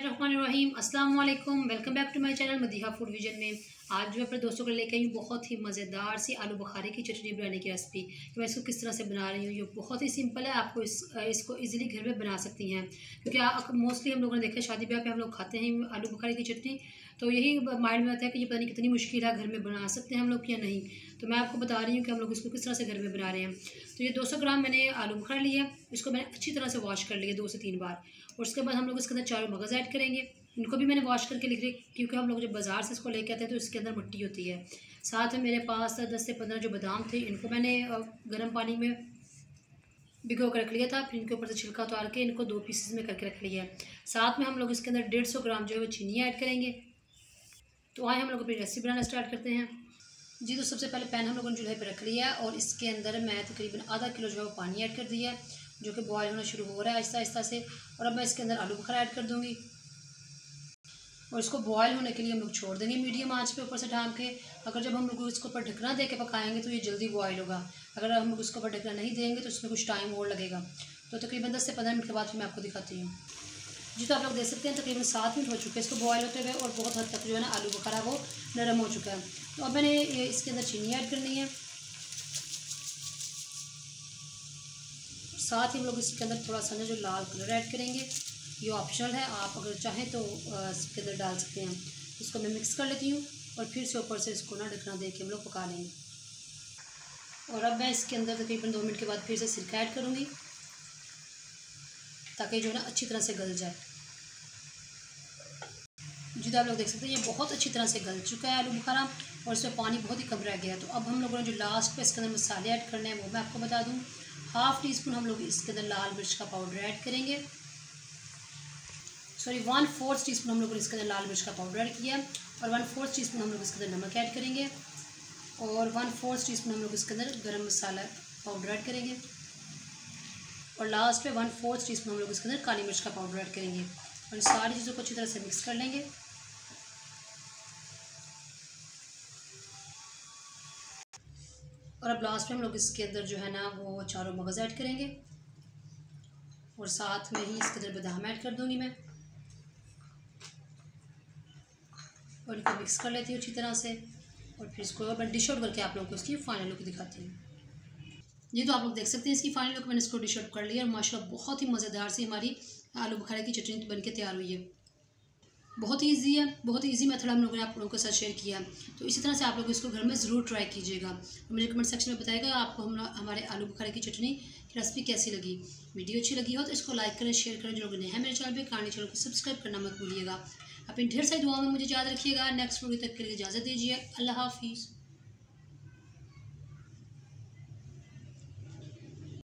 बिस्मिल्लाहिर्रहमानिर्रहीम अस्सलाम वालेकुम। Welcome back to my channel Madiha food vision में। आज जो अपने दोस्तों को लेकर आई हूँ बहुत ही मज़ेदार सी आलू बुखारे की चटनी बनाने की रेसिपी। मैं इसको किस तरह से बना रही हूँ, ये बहुत ही सिंपल है। आपको इसको इजीली घर में बना सकती हैं, क्योंकि मोस्टली हम लोगों ने देखा है शादी ब्याह पे हम लोग खाते हैं आलू बुखारे की चटनी। तो यही माइंड में आता है कि ये पता नहीं कितनी मुश्किल है, घर में बना सकते हैं हम लोग या नहीं। तो मैं आपको बता रही हूँ कि हम लोग इसको किस तरह से घर में बना रहे हैं। तो ये 200 ग्राम मैंने आलू बुखारा लिया है, इसको मैंने अच्छी तरह से वॉश कर लिया 2 से 3 बार। और उसके बाद हम लोग इसके अंदर चारों मगज़ ऐड करेंगे। इनको भी मैंने वॉश करके लिख ली, क्योंकि हम लोग जब बाज़ार से इसको लेके आते हैं तो इसके अंदर मिट्टी होती है। साथ में मेरे पास 10 से 15 जो बादाम थे, इनको मैंने गर्म पानी में भिगो कर रख लिया था। फिर इनके ऊपर से छिलका उतार के इनको 2 पीसेस में करके रख लिया है। साथ में हम लोग इसके अंदर 150 ग्राम जो है वो चीनी ऐड करेंगे। तो आए हम लोग अपनी रेसिपी बनाना स्टार्ट करते हैं जी। तो सबसे पहले पैन हम लोगों ने चूल्हे पर रख लिया है और इसके अंदर मैं तकरीबन आधा किलो जो है वो पानी ऐड कर दिया है, जो कि बॉयल होना शुरू हो रहा है आहिस्ता आहिस्ता से। और अब मैं इसके अंदर आलू बुखारा ऐड कर दूँगी और इसको बॉयल होने के लिए हम लोग छोड़ देंगे मीडियम आंच पे ऊपर से ढाँप के। अगर जब हम लोग इसको ऊपर ढकना दे के पकाएंगे तो ये जल्दी बॉयल होगा। अगर हम लोग इसको ऊपर ढकना नहीं देंगे तो इसमें कुछ टाइम और लगेगा। तो तकरीबन 10 से 15 मिनट के बाद फिर मैं आपको दिखाती हूँ जी। तो आप लोग देख सकते हैं तकरीबन 7 मिनट हो चुके हैं इसको बॉयल होते हुए, और बहुत हद तक जो है ना आलू बुखारा वो नरम हो चुका है। तो अब मैंने इसके अंदर चीनी ऐड करनी है। साथ ही हम लोग इसके अंदर थोड़ा सा जो लाल कलर ऐड करेंगे, ये ऑप्शनल है, आप अगर चाहें तो इसके अंदर डाल सकते हैं। इसको मैं मिक्स कर लेती हूँ और फिर से ऊपर से इसको ना ढकना दे के हम लोग पका लेंगे। और अब मैं इसके अंदर तकरीबन 2 मिनट के बाद फिर से सिरका ऐड करूँगी, ताकि जो है ना अच्छी तरह से गल जाए जी। तो आप लोग देख सकते हैं ये बहुत अच्छी तरह से गल चुका है आलू बुखारा, और इसमें पानी बहुत ही कम रह गया है। तो अब हम लोगों ने जो लास्ट पे इसके अंदर मसाले ऐड करने हैं वो मैं आपको बता दूँ। 1/2 टीस्पून हम लोग इसके अंदर लाल मिर्च का पाउडर ऐड करेंगे। 1/4 टीस्पून हम लोग इसके अंदर लाल मिर्च का पाउडर ऐड किया, और 1/4 टीस्पून हम लोग इसके अंदर नमक ऐड करेंगे, और 1/4 टीस्पून हम लोग इसके अंदर गरम मसाला पाउडर ऐड करेंगे, और लास्ट पे 1/4 टीस्पून हम लोग इसके अंदर काली मिर्च का पाउडर ऐड करेंगे। और इन सारी चीज़ों को अच्छी तरह से मिक्स कर लेंगे। और अब लास्ट में हम लोग इसके अंदर जो है ना वो चारों मगज़ ऐड करेंगे, और साथ में ही इसके अंदर बादाम ऐड कर दूँगी मैं, और इनको मिक्स कर लेती हूँ अच्छी तरह से। और फिर इसको मैं डिश आउट करके आप लोगों को इसकी फाइनल लुक दिखाती हूँ जी। तो आप लोग देख सकते हैं इसकी फाइनल लुक मैंने इसको डिश आउट कर लिया, और माशाल्लाह बहुत ही मज़ेदार सी हमारी आलू बुखारे की चटनी बन के तैयार हुई है। बहुत ही ईजी है, बहुत ही ईजी मेथड हम लोगों ने आप लोगों के साथ शेयर किया। तो इसी तरह से आप लोग इसको घर में ज़रूर ट्राई कीजिएगा। मुझे कमेंट सेक्शन में बताइएगा आपको हमारे आलू बुखारे की चटनी की रेसिपी कैसी लगी। वीडियो अच्छी लगी हो तो इसको लाइक करें, शेयर करें। जो लोग नए हैं मेरे चैनल पे, काइंडली चैनल को सब्सक्राइब करना मत भूलिएगा। अपनी ढेर सारी दुआ में मुझे याद रखिएगा। नेक्स्ट वीडियो तक के लिए इजाज़त दीजिए। अल्लाह हाफिज़।